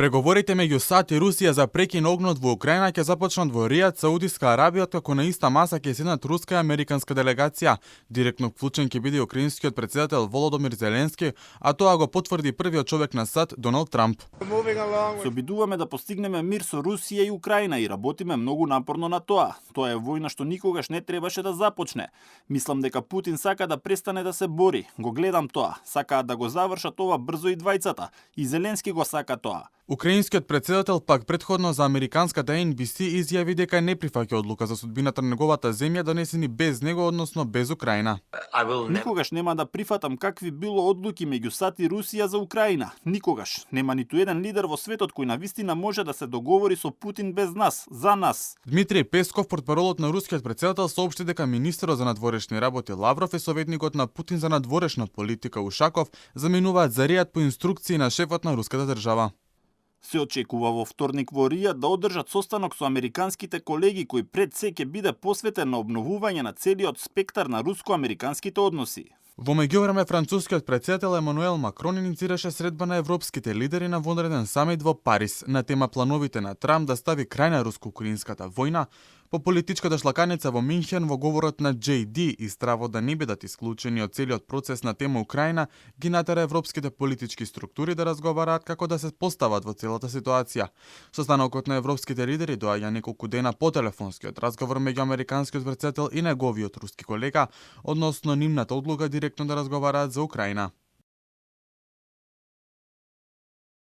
Преговорите меѓу САД и Русија за прекин огнот во Украина ќе започнат во Ријад, Саудиска Арабија, како на иста маса ќе седнат руска и американска делегација. Директно вклучен ќе биде украинскиот претседател Володомир Зеленски, а тоа го потврди првиот човек на САД Доналд Трамп. Се обидуваме да постигнеме мир со Русија и Украина и работиме многу напорно на тоа. Тоа е војна што никогаш не требаше да започне. Мислам дека Путин сака да престане да се бори. Го гледам тоа. Сакаат да го завршат ова брзо и двајцата. И Зеленски го сака тоа. Украинскиот претседател пак претходно за американската NBC изјави дека не прифаќа одлука за судбината на неговата земја донесени без него, односно без Украина. Никогаш нема да прифатам какви било одлуки меѓу САД и Русија за Украина. Никогаш. Нема ниту еден лидер во светот кој навистина може да се договори со Путин без нас, за нас. Дмитриј Песков, портпаролот на рускиот претседател, соопшти дека министерот за надворешни работи Лавров и советникот на Путин за надворешна политика Ушаков заминуваат за Ријад по инструкции на шефот на руската држава. Се очекува во вторник во Ријад да одржат состанок со американските колеги кој пред се ќе биде посветен на обновување на целиот спектар на руско-американските односи. Во меѓувреме, францускиот претседател Емануел Макрон иницираше средба на европските лидери на вонреден самит во Париз на тема плановите на Трамп да стави крај на руско-украинската војна. По политичката шлаканица во Минхен, во говорот на JD и стравот да не бидат исклучени од целиот процес на тема Украина, ги натера европските политички структури да разговараат како да се постават во целата ситуација. Состанокот на европските лидери доаѓа неколку дена по телефонскиот разговор меѓу американскиот претседател и неговиот руски колега, односно нивната одлука директно да разговараат за Украина.